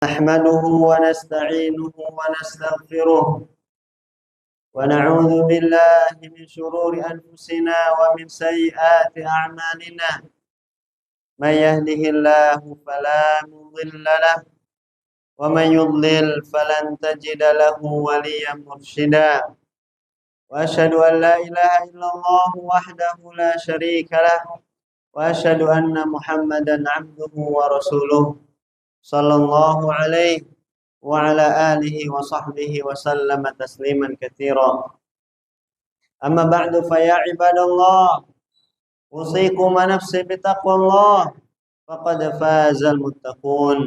نحمده ونستعينه ونستغفره ونعوذ بالله من شرور أنفسنا ومن سيئات أعمالنا. من يهده الله فلا مضل له ومن يضلل فلن تجد له وليا مرشدا. وأشهد أن لا إله إلا الله وحده لا شريك له وأشهد أن محمدا عبده ورسوله صلى الله عليه وعلى آله وصحبه وسلم تسليما كثيرا. أما بعد فيا عباد الله أوصيكم ونفسي بتقوى الله فقد فاز المتقون.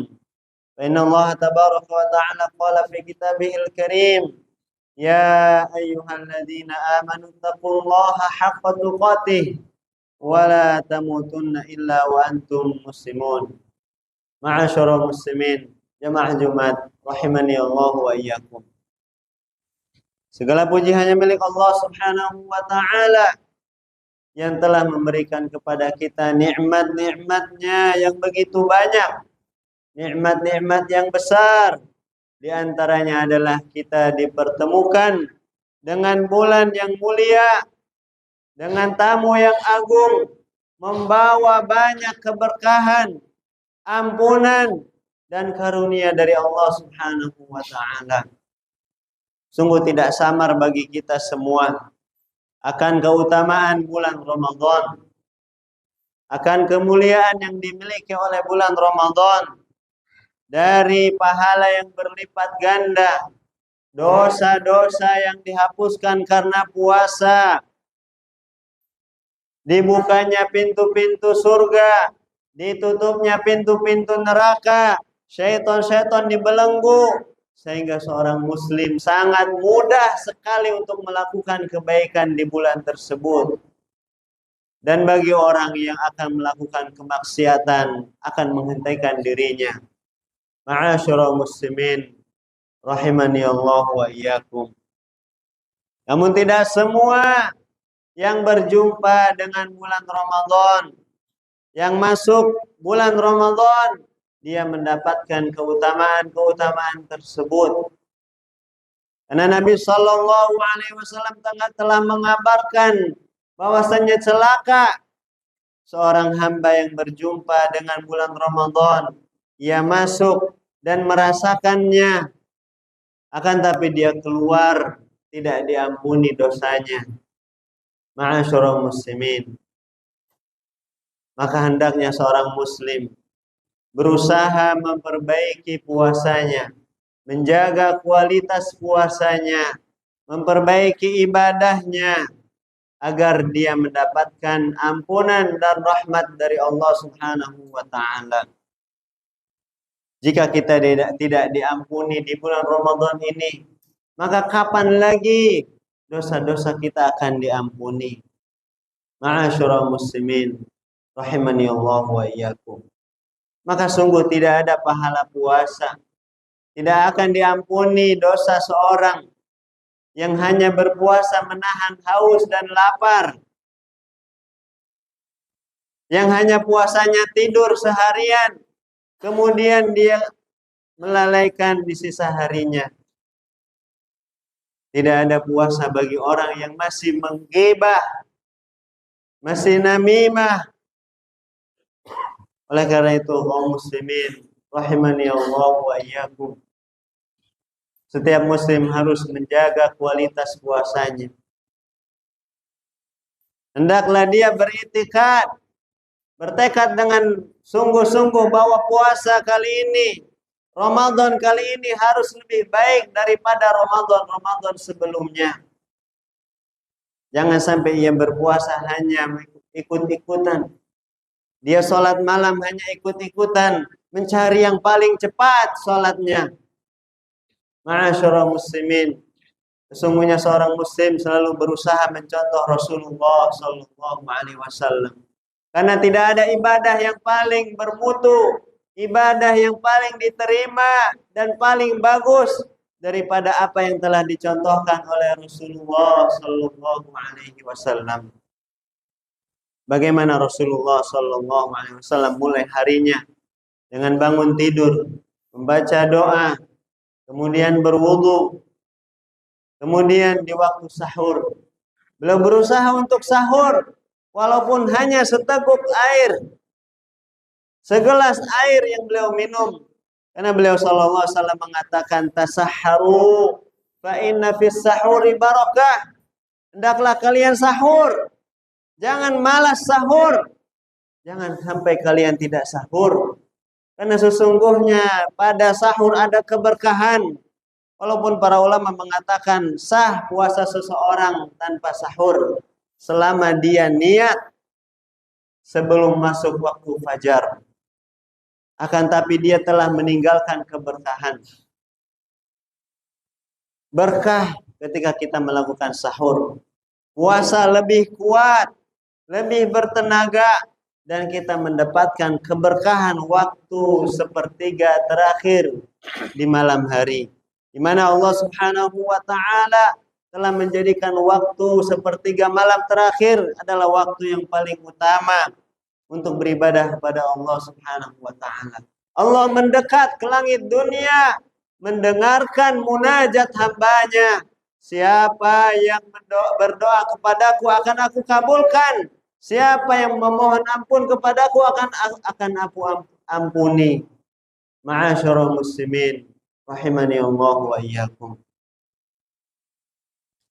فإن الله تبارك وتعالى قال في كتابه الكريم: يا أيها الذين آمنوا اتقوا الله حق تقاته ولا تموتن إلا وأنتم مسلمون. Ma'asyiral muslimin, jamaah Jumat rahimani Allah wa iyyakum. Segala puji hanya milik Allah Subhanahu wa taala yang telah memberikan kepada kita nikmat-nikmatnya yang begitu banyak. Nikmat-nikmat yang besar. Di antaranya adalah kita dipertemukan dengan bulan yang mulia, dengan tamu yang agung, membawa banyak keberkahan, ampunan dan karunia dari Allah Subhanahu wa taala. Sungguh tidak samar bagi kita semua akan keutamaan bulan Ramadan, akan kemuliaan yang dimiliki oleh bulan Ramadan, dari pahala yang berlipat ganda, dosa-dosa yang dihapuskan karena puasa, dibukanya pintu-pintu surga, ditutupnya pintu-pintu neraka, syaitan-syaitan dibelenggu, sehingga seorang muslim sangat mudah sekali untuk melakukan kebaikan di bulan tersebut. Dan bagi orang yang akan melakukan kemaksiatan akan menghentikan dirinya. Ma'asyiral muslimin rahimani Allah wa iyyakum. Namun tidak semua yang berjumpa dengan bulan Ramadan, yang masuk bulan Ramadan, dia mendapatkan keutamaan-keutamaan tersebut. Karena Nabi Shallallahu Alaihi Wasallam telah mengabarkan bahwasanya celaka seorang hamba yang berjumpa dengan bulan Ramadan, ia masuk dan merasakannya, akan tapi dia keluar tidak diampuni dosanya. Ma'asyiral muslimin, maka hendaknya seorang muslim berusaha memperbaiki puasanya, menjaga kualitas puasanya, memperbaiki ibadahnya, agar dia mendapatkan ampunan dan rahmat dari Allah Subhanahu wa taala. Jika kita tidak diampuni di bulan Ramadan ini, maka kapan lagi dosa-dosa kita akan diampuni? Ma'asyiral muslimin rahimani Allah wa iyyakum. Maka sungguh tidak ada pahala puasa, tidak akan diampuni dosa seorang yang hanya berpuasa menahan haus dan lapar, yang hanya puasanya tidur seharian, kemudian dia melalaikan di sisa harinya. Tidak ada puasa bagi orang yang masih menggibah, masih namimah. Oleh karena itu, kaum muslimin rahimani Allah wa iyyakum, setiap muslim harus menjaga kualitas puasanya. Hendaklah dia bertekad dengan sungguh-sungguh bahwa puasa kali ini, Ramadan kali ini harus lebih baik daripada Ramadan sebelumnya. Jangan sampai ia berpuasa hanya ikut-ikutan. Dia sholat malam hanya ikut-ikutan, mencari yang paling cepat sholatnya. Ma'asyiral muslimin, sesungguhnya seorang muslim selalu berusaha mencontoh Rasulullah Sallallahu Alaihi Wasallam. Karena tidak ada ibadah yang paling bermutu, ibadah yang paling diterima dan paling bagus daripada apa yang telah dicontohkan oleh Rasulullah Sallallahu Alaihi Wasallam. Bagaimana Rasulullah Sallallahu Alaihi Wasallam mulai harinya dengan bangun tidur, membaca doa, kemudian berwudu, kemudian di waktu sahur beliau berusaha untuk sahur walaupun hanya seteguk air, segelas air yang beliau minum. Karena beliau sallallahu alaihi wasallam mengatakan tasahharu fa inna fis sahuri barakah. Hendaklah kalian sahur. Jangan malas sahur. Jangan sampai kalian tidak sahur. Karena sesungguhnya pada sahur ada keberkahan. Walaupun para ulama mengatakan sah puasa seseorang tanpa sahur selama dia niat sebelum masuk waktu fajar. Akan tapi dia telah meninggalkan keberkahan. Berkah ketika kita melakukan sahur. Puasa lebih kuat, lebih bertenaga, dan kita mendapatkan keberkahan waktu sepertiga terakhir di malam hari. Di mana Allah Subhanahu wa taala telah menjadikan waktu sepertiga malam terakhir adalah waktu yang paling utama untuk beribadah kepada Allah Subhanahu wa taala. Allah mendekat ke langit dunia mendengarkan munajat hambanya. Siapa yang berdoa kepadaku akan aku kabulkan. Siapa yang memohon ampun kepadaku akan aku ampuni. Ma'asyiral muslimin rahimani Allah wa iyyakum.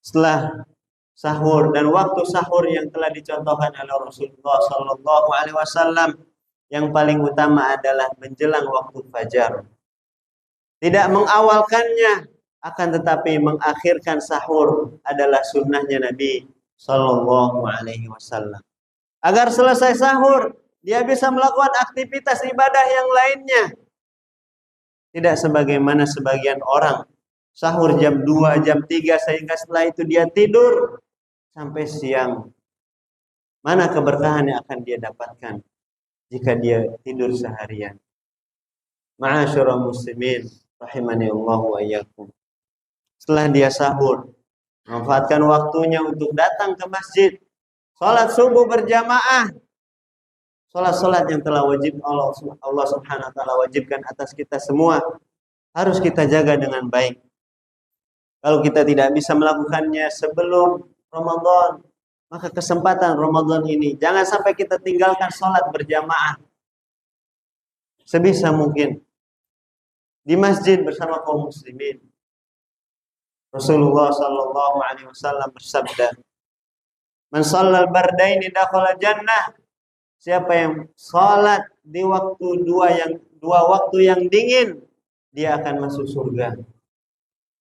Setelah sahur dan waktu sahur yang telah dicontohkan oleh Rasulullah sallallahu alaihi wasallam, yang paling utama adalah menjelang waktu fajar. Tidak mengawalkannya, akan tetapi mengakhirkan sahur adalah sunnahnya Nabi sallallahu alaihi wasallam. Agar selesai sahur, dia bisa melakukan aktivitas ibadah yang lainnya. Tidak sebagaimana sebagian orang sahur jam 2, jam 3 sehingga setelah itu dia tidur sampai siang. Mana keberkahan yang akan dia dapatkan jika dia tidur seharian? Ma'asyiral muslimin rahimani Allah wa iyyakum. Setelah dia sahur, manfaatkan waktunya untuk datang ke masjid, salat subuh berjamaah. Salat-salat yang telah wajib Allah Subhanahu wa taala wajibkan atas kita semua harus kita jaga dengan baik. Kalau kita tidak bisa melakukannya sebelum Ramadan, maka kesempatan Ramadan ini jangan sampai kita tinggalkan salat berjamaah. Sebisa mungkin di masjid bersama kaum muslimin. Rasulullah sallallahu alaihi wasallam bersabda, "Man shallal bardaini dakhala jannah." Siapa yang salat di waktu dua waktu yang dingin, dia akan masuk surga.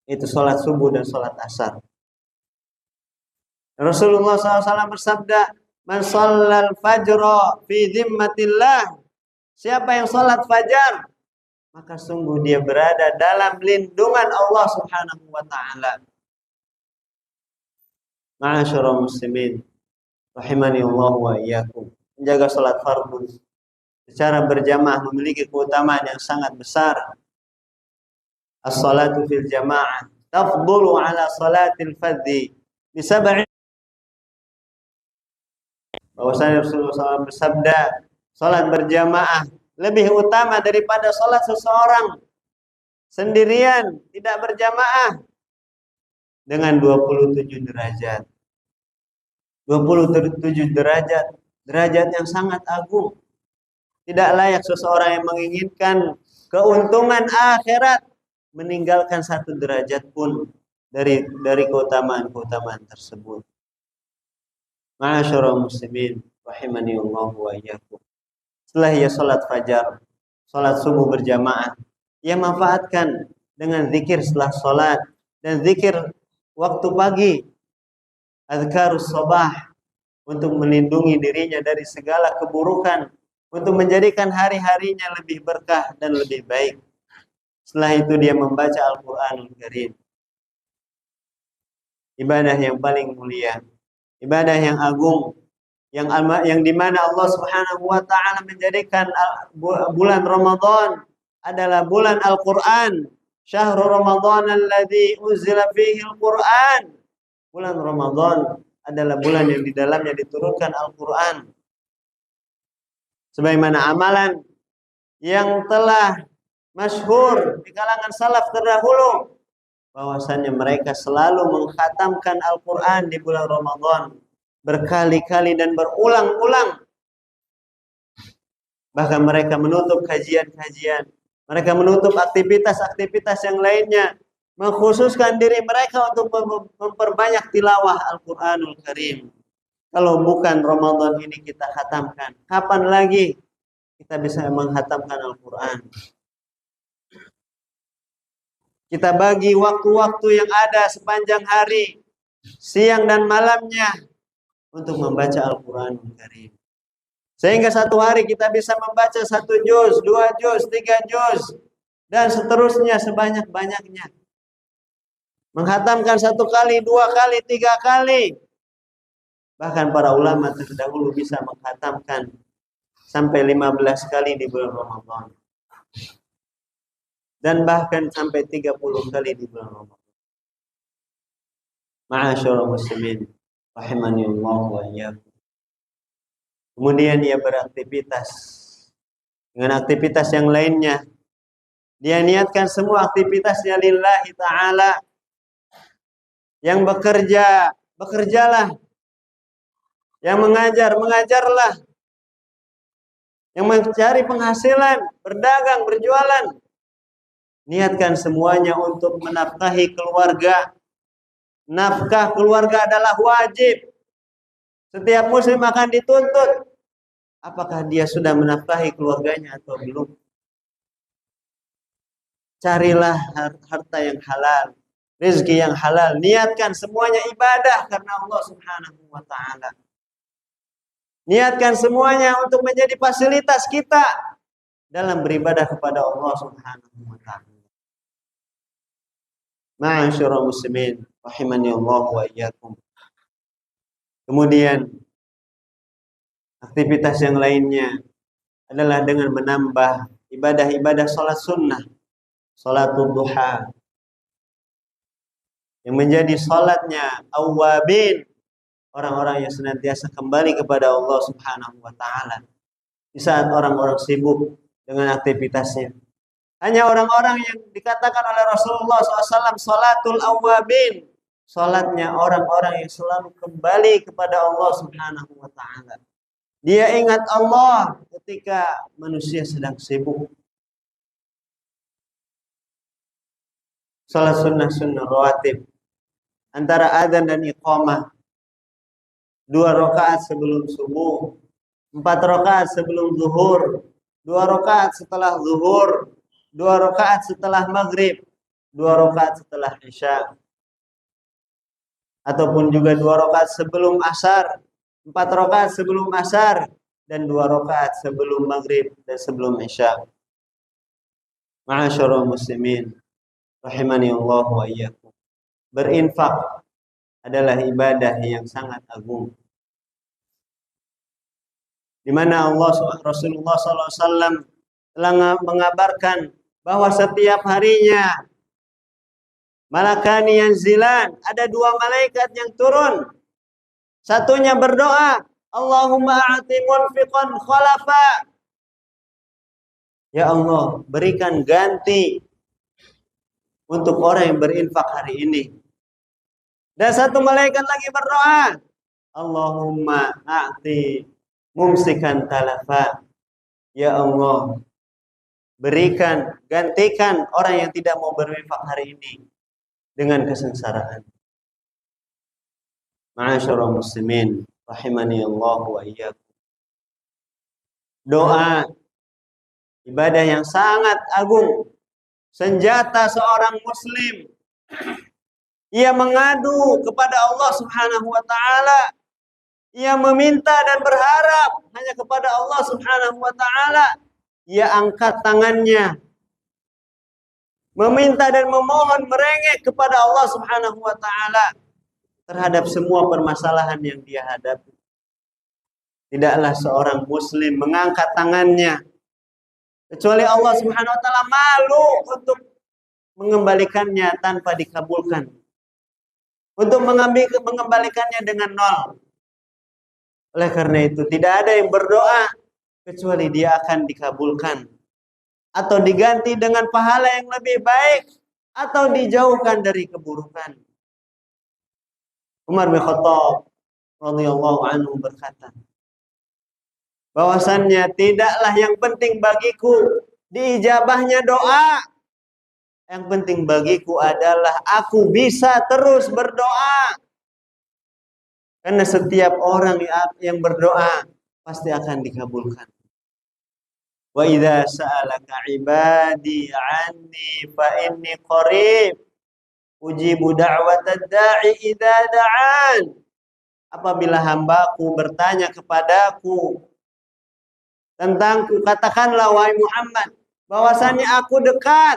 Itu salat subuh dan salat asar. Rasulullah SAW bersabda, "Man shallal fajra fi dhimmatillah." Siapa yang salat fajar, maka sungguh dia berada dalam lindungan Allah Subhanahu wa taala. Ma'asyiral muslimin rahimani Allah wa iyyakum. Menjaga salat fardu secara berjamaah memiliki keutamaan yang sangat besar. As-salatu fil jamaah tafdhulu ala salatil fardhi bi sab'i. Bahwasanya Rasulullah SAW bersabda, salat berjamaah lebih utama daripada salat seseorang sendirian tidak berjamaah dengan 27 derajat. 27 derajat, derajat yang sangat agung. Tidak layak seseorang yang menginginkan keuntungan akhirat meninggalkan 1 derajat pun dari keutamaan-keutamaan tersebut. Ma'asyiral muslimin rahimani Allah wa iyyakum. Setelah ia salat fajar, salat subuh berjamaah, ia manfaatkan dengan zikir setelah salat dan zikir waktu pagi, azkarus sabah, untuk melindungi dirinya dari segala keburukan, untuk menjadikan hari-harinya lebih berkah dan lebih baik. Setelah itu dia membaca Al-Qur'anul Karim. Ibadah yang paling mulia, ibadah yang agung, yang dimana Allah Subhanahu wa taala menjadikan bulan Ramadan adalah bulan Al-Qur'an. Syahrul Ramadan alladzi unzila fihi Al-Qur'an. Bulan Ramadan adalah bulan yang di dalamnya diturunkan Al-Qur'an. Sebagaimana amalan yang telah masyhur di kalangan salaf terdahulu bahwasannya mereka selalu mengkhatamkan Al-Quran di bulan Ramadan berkali-kali dan berulang-ulang. Bahkan mereka menutup kajian-kajian, mereka menutup aktivitas-aktivitas yang lainnya, mengkhususkan diri mereka untuk memperbanyak tilawah Al-Quranul Karim. Kalau bukan Ramadan ini kita khatamkan, kapan lagi kita bisa menghatamkan Al-Quran? Kita bagi waktu-waktu yang ada sepanjang hari, siang dan malamnya, untuk membaca Al-Quranul Karim. Sehingga satu hari kita bisa membaca 1 juz, 2 juz, 3 juz, dan seterusnya sebanyak-banyaknya. Menghatamkan 1 kali, 2 kali, 3 kali. Bahkan para ulama terdahulu bisa menghatamkan sampai 15 kali di bulan Ramadan. Dan bahkan sampai 30 kali di bulan Ramadan. Ma'asyiral muslimin, rahimani Allah wa iyyakum. Kemudian dia beraktivitas dengan aktivitas yang lainnya. Dia niatkan semua aktivitasnya lillahi ta'ala. Yang bekerja, bekerjalah. Yang mengajar, mengajarlah. Yang mencari penghasilan, berdagang, berjualan. Niatkan semuanya untuk menafkahi keluarga. Nafkah keluarga adalah wajib. Setiap muslim akan dituntut. Apakah dia sudah menafkahi keluarganya atau belum? Carilah harta yang halal, rezeki yang halal. Niatkan semuanya ibadah karena Allah Subhanahu wa ta'ala. Niatkan semuanya untuk menjadi fasilitas kita dalam beribadah kepada Allah Subhanahu wa ta'ala. Ma'asyiral muslimin, rahimani Allah wa iyyakum. Kemudian aktivitas yang lainnya adalah dengan menambah ibadah-ibadah salat sunnah, salatul duha, yang menjadi salatnya awwabin, orang-orang yang senantiasa kembali kepada Allah Subhanahu wa ta'ala di saat orang-orang sibuk dengan aktivitasnya. Hanya orang-orang yang dikatakan oleh Rasulullah SAW salatul awwabin, salatnya orang-orang yang selalu kembali kepada Allah Subhanahu wa ta'ala. Dia ingat Allah ketika manusia sedang sibuk. Salat sunnah rawatib antara adzan dan iqamah, 2 rakaat sebelum subuh, 4 rakaat sebelum zuhur, 2 rakaat setelah zuhur, 2 rakaat setelah maghrib, 2 rakaat setelah isya, ataupun juga 2 rakaat sebelum asar, 4 rakaat sebelum asar, dan 2 rakaat sebelum maghrib dan sebelum isya. Ma'asyiral muslimin, rahimani Allah wa iyyakum. Berinfak adalah ibadah yang sangat agung, di mana Rasulullah SAW telah mengabarkan bahwa setiap harinya malakani yanzilan, ada 2 malaikat yang turun. Satunya berdoa, Allahumma a'ti munfiqan khalafa. Ya Allah, berikan ganti untuk orang yang berinfak hari ini. Dan satu malaikat lagi berdoa, Allahumma a'ti mumsikan talafa. Ya Allah, berikan, gantikan orang yang tidak mau berinfak hari ini dengan kesengsaraan. Ma'asyiral muslimin, rahimani Allah wa iyyakum. Doa, ibadah yang sangat agung, senjata seorang muslim. Ia mengadu kepada Allah Subhanahu wa ta'ala. Ia meminta dan berharap hanya kepada Allah Subhanahu wa ta'ala. Ia angkat tangannya, meminta dan memohon, merengek kepada Allah Subhanahu wa ta'ala terhadap semua permasalahan yang dia hadapi. Tidaklah seorang muslim mengangkat tangannya kecuali Allah Subhanahu wa ta'ala malu untuk mengembalikannya tanpa dikabulkan, untuk mengembalikannya dengan 0. Oleh karena itu tidak ada yang berdoa kecuali dia akan dikabulkan. atau diganti dengan pahala yang lebih baik atau dijauhkan dari keburukan. Umar bin Khattab radhiyallahu anhu berkata, bahwasannya tidaklah yang penting bagiku diijabahnya doa. Yang penting bagiku adalah aku bisa terus berdoa. Karena setiap orang yang berdoa pasti akan dikabulkan. Wa idza sa'alaka ibadi anni fa inni qarib ujibu da'watad da'i idza da'an. Apabila hambaku bertanya kepadaku tentangku, katakanlah wahai Muhammad, bahwasannya aku dekat.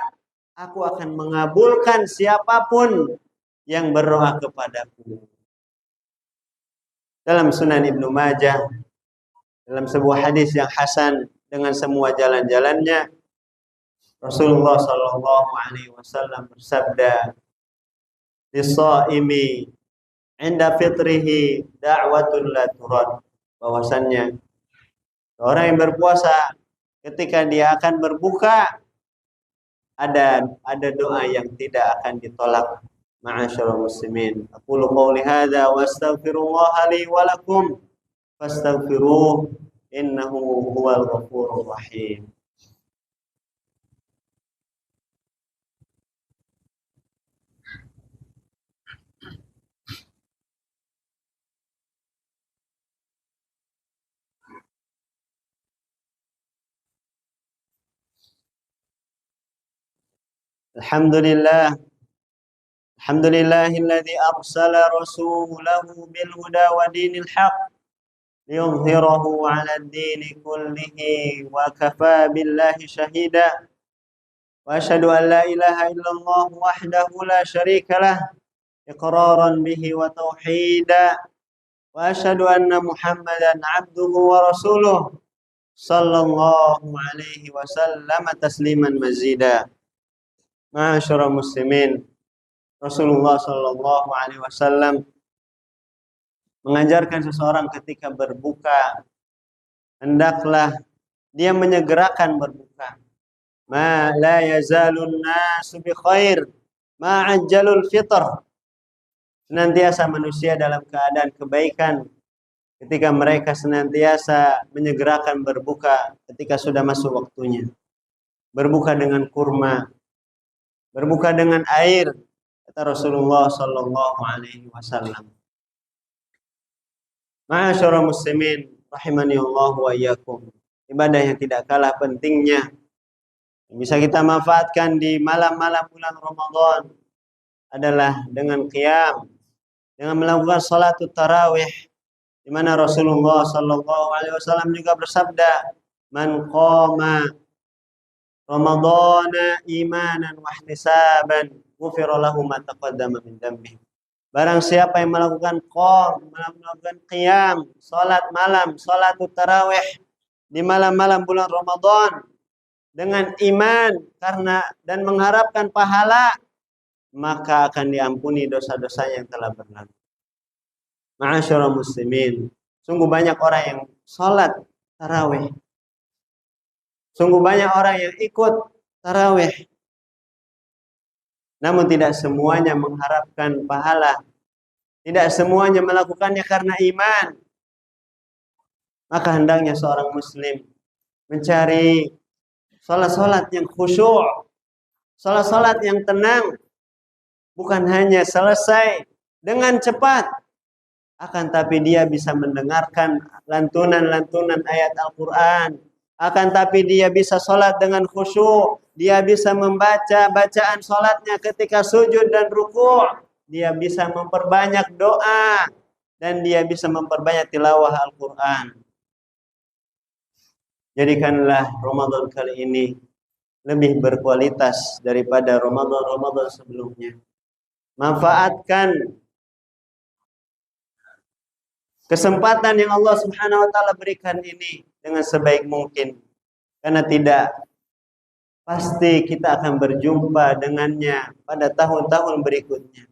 Aku akan mengabulkan siapapun yang berdoa kepadaku. Dalam Sunan Ibnu Majah, dalam sebuah hadis yang hasan dengan semua jalan-jalannya, Rasulullah Shallallahu Alaihi Wasallam bersabda, "Lis-shaimi 'inda fitrihi da'watun la turad." Bahwasannya orang yang berpuasa ketika dia akan berbuka ada doa yang tidak akan ditolak. Ma'asyiral muslimin, aqulu qouli hadza wa astaghfirullah li wa lakum fastaghfiruh innahu huwal ghafurur rahim. Alhamdulillah. Alhamdulillahilladzi arsala rasulahu bil huda wa dinil haq liyudhhirahu 'ala ad-dini kullihi wa kafa billahi shahida. Wa asyhadu an la ilaha illallah wahdahu la syarika lah iqraran bihi wa tauhida. Wa asyhadu anna Muhammadan 'abduhu wa rasuluh sallallahu alaihi wasallam tasliman mazida. Ma'asyiral muslimin, Rasulullah sallallahu alaihi wasallam mengajarkan seseorang ketika berbuka hendaklah dia menyegerakan berbuka. Ma la yazalun nasu bi khair ma ajjalul fitr. Senantiasa manusia dalam keadaan kebaikan ketika mereka senantiasa menyegerakan berbuka ketika sudah masuk waktunya. Berbuka dengan kurma, berbuka dengan air, kata Rasulullah sallallahu alaihi wasallam. Ma'asyiral muslimin rahimani Allah wa iyyakum. Ibadah yang tidak kalah pentingnya yang bisa kita manfaatkan di malam-malam bulan Ramadan adalah dengan qiyam, dengan melakukan salatul tarawih, di mana Rasulullah sallallahu alaihi wasallam juga bersabda, "Man qama Ramadana imanan wa ihtisaban ghufira lahu ma taqaddama min dhanbihi." Barang siapa yang melakukan qiyam, salat malam, salatul tarawih di malam-malam bulan Ramadan dengan iman karena dan mengharapkan pahala, maka akan diampuni dosa-dosa yang telah berlalu. Ma'asyiral muslimin, sungguh banyak orang yang salat tarawih. Sungguh banyak orang yang ikut tarawih. Namun tidak semuanya mengharapkan pahala. Tidak semuanya melakukannya karena iman. Maka hendaknya seorang muslim mencari salat-salat yang khusyuk, salat-salat yang tenang, bukan hanya selesai dengan cepat, akan tapi dia bisa mendengarkan lantunan-lantunan ayat Al-Quran, akan tapi dia bisa salat dengan khusyuk, dia bisa membaca bacaan salatnya ketika sujud dan ruku', dia bisa memperbanyak doa, dan dia bisa memperbanyak tilawah Al-Quran. Jadikanlah Ramadan kali ini lebih berkualitas daripada Ramadan-Ramadan sebelumnya. Manfaatkan kesempatan yang Allah Subhanahu wa taala berikan ini dengan sebaik mungkin. Karena tidak pasti kita akan berjumpa dengannya pada tahun-tahun berikutnya.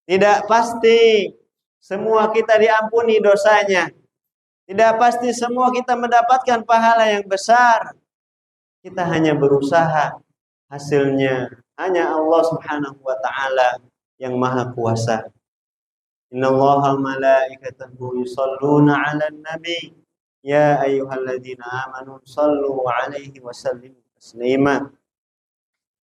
Tidak pasti semua kita diampuni dosanya. Tidak pasti semua kita mendapatkan pahala yang besar. Kita hanya berusaha, hasilnya hanya Allah Subhanahu wa taala yang maha kuasa. Innallaha malaikatahu yusholluna 'alan nabi ya ayyuhalladzina amanu shallu 'alaihi wa sallimu taslima.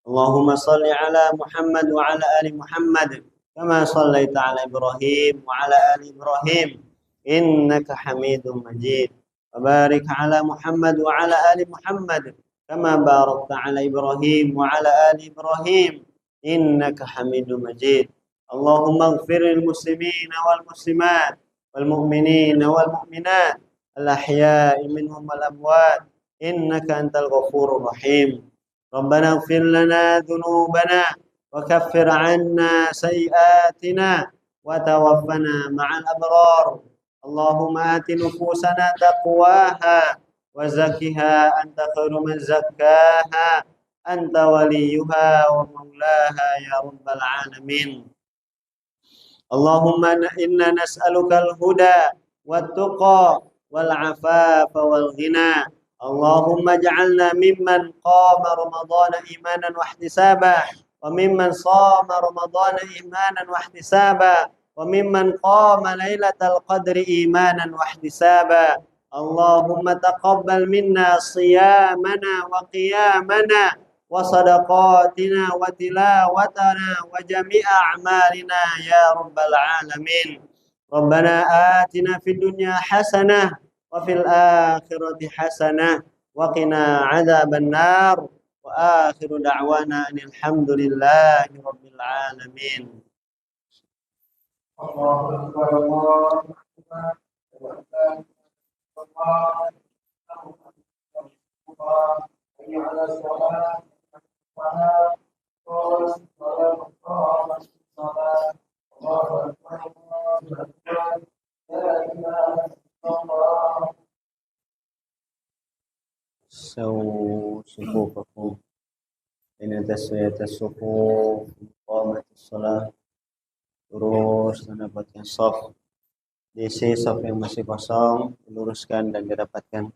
Allahumma shalli 'ala Muhammad wa 'ala ali Muhammad kama shallaita 'ala Ibrahim wa 'ala ali Ibrahim innaka Hamidum Majid. Wa barik 'ala Muhammad wa 'ala ali Muhammad kama barakta 'ala Ibrahim wa 'ala ali Ibrahim innaka Hamidum Majid. Allahumma ighfir lil muslimina wal muslimat wal mu'minina wal mu'minat al ahya'i minhum wal amwat innaka antal ghafurur rahim. Rabbana ighfir lana dhunubana wa kaffir 'anna sayyi'atina wa tawaffana ma'al abrar. Allahumma ati nufusana taqwaha wa zakkiha anta khairu man zakkaha anta waliyuha wa maulaha ya rabbal alamin. Allahumma inna nas'aluka al-huda wat-tuqa wal-afafa wal-ghina. Allahumma ij'alna mimman qama ramadhana imanan wa ihtisaba wa mimman shama ramadhana imanan wa ihtisaba wa mimman qama lailatal qadri imanan wa ihtisaba. Allahumma taqabbal minna siyamana wa qiyamana wa sadaqatina wa tilawatana wa jami'a a'malina ya rabbal alamin. Rabbana atina fid dunya hasanah wa fil akhirati hasanah wa qina adzaban nar wa akhiru da'wana alhamdulillahi rabbil alamin. Allahu akbar Allahu akbar سووا صفوفكم إن تسوية الصفوف إقامة الصلاة. Terus mendapatkan saf, diisi saf yang masih kosong, diluruskan dan dirapatkan.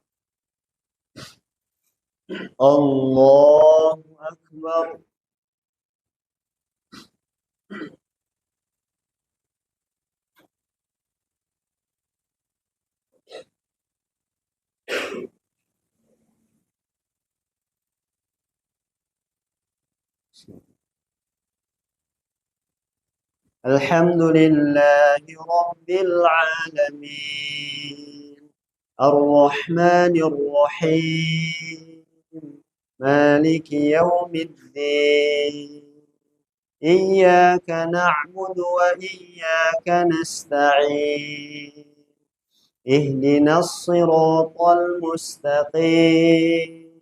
Allahu Akbar. Alhamdulillahi Rabbil Alamin Ar-Rahmanir Rahim Maliki Yawmiddin Iyyaka na'budu wa iyyaka nasta'in Ihdinas siratal mustaqim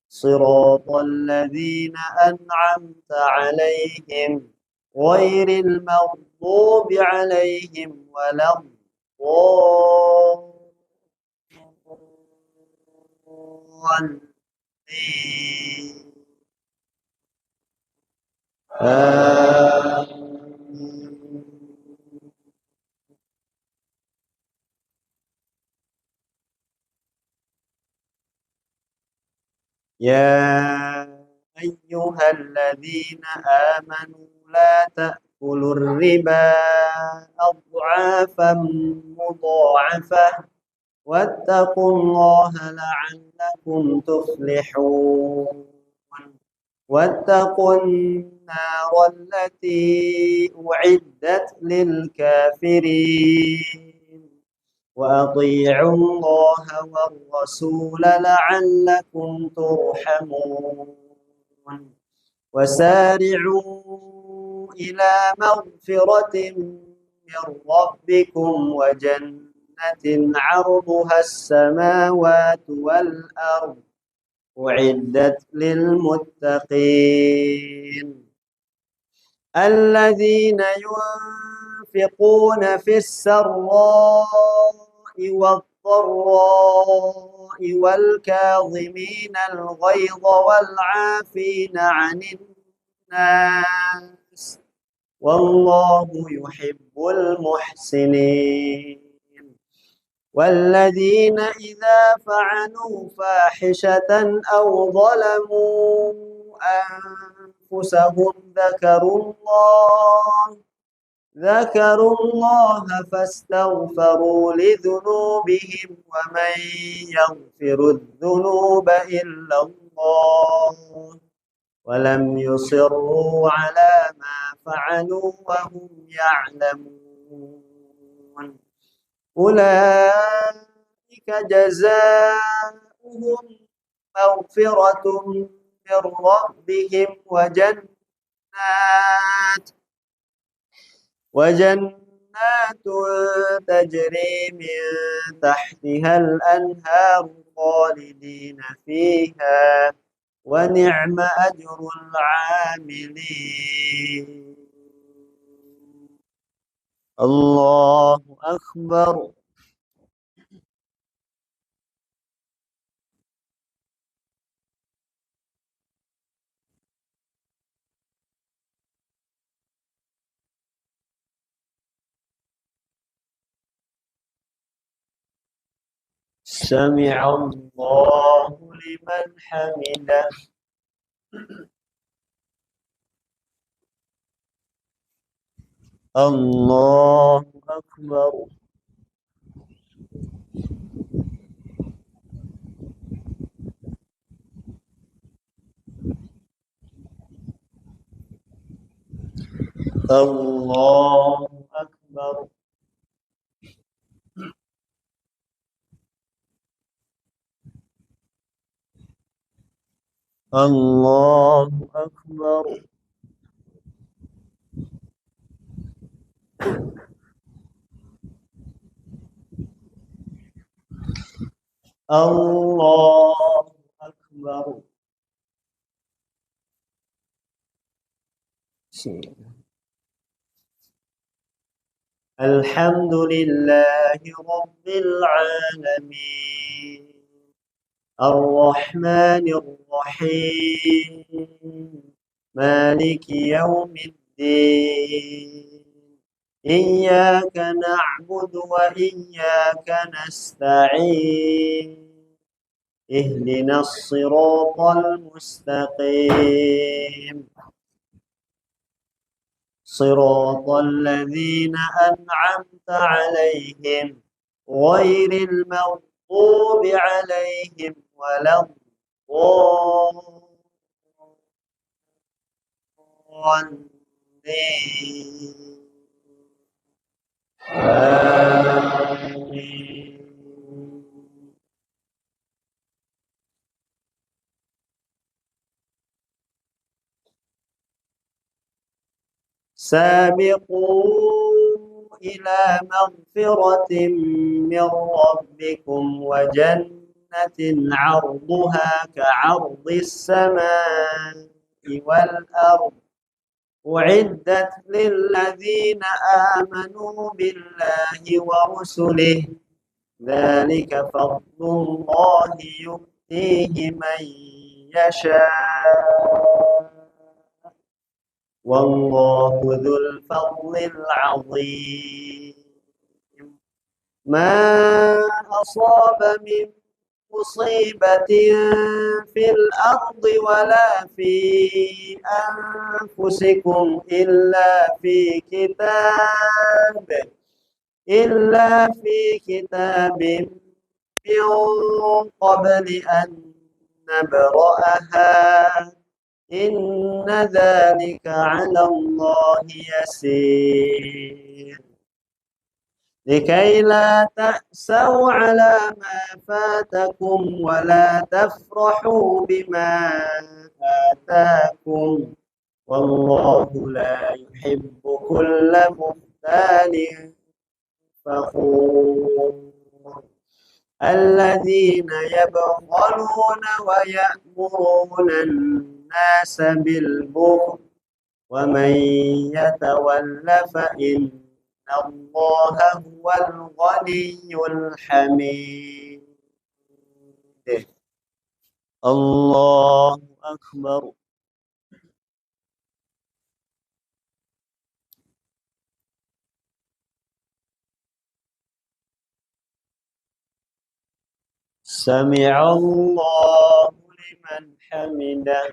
Siratal ladzina an'amta 'alaihim غير المغضوب عليهم ولا الضالين. يا أيها الذين آمنوا لا تأكلوا الربا أضعافا مضاعفة واتقوا الله لعلكم تفلحون واتقوا النار التي أعدت للكافرين وأطيعوا الله والرسول لعلكم ترحمون وسارعوا إلى مغفرة من ربكم وجنة عرضها السماوات والأرض أعدت للمتقين الذين ينفقون في السراء والضراء والكاظمين الغيظ والعافين عن الناس والله يحب المحسنين والذين إذا فعلوا فاحشة أو ظلموا أنفسهم ذكروا الله فاستغفروا لذنوبهم ومن يغفر الذنوب إلا الله ولم يصروا على ما فعلوا وهم يعلمون أولئك جزاؤهم مغفرة من ربهم وجنات تجري من تحتها الأنهار خالدين فيها ونعم أجر العاملين. الله أكبر. سمع الله لمن حمده. الله أكبر. الله أكبر. الله أكبر. الله أكبر. الحمد لله رب العالمين الرحمن الرحيم مالك يوم الدين إياك نعبد وإياك نستعين اهدنا الصراط المستقيم صراط الذين أنعمت عليهم غير المغضوب عليهم ولا الضالين. آمين. سابقوا إلى مغفرة من ربكم وجنة عرضها كعرض السماء والأرض أعدت للذين آمنوا بالله ورسله ذلك فضل الله يؤتيه من يشاء والله ذو الفضل العظيم. ما أصاب من مصيبة في الأرض ولا في أنفسكم إلا في كتاب من قبل أن نبرأها إن ذلك على الله يسير لكي لا تأسوا على ما فاتكم ولا تفرحوا بما آتاكم والله لا يحب كل مختال فخور الذين يبخلون ويأمرون الناس بالبخل ومن يتول فإن الله هو الغني الحميد. الله أكبر. Sami'allahu liman hamidah.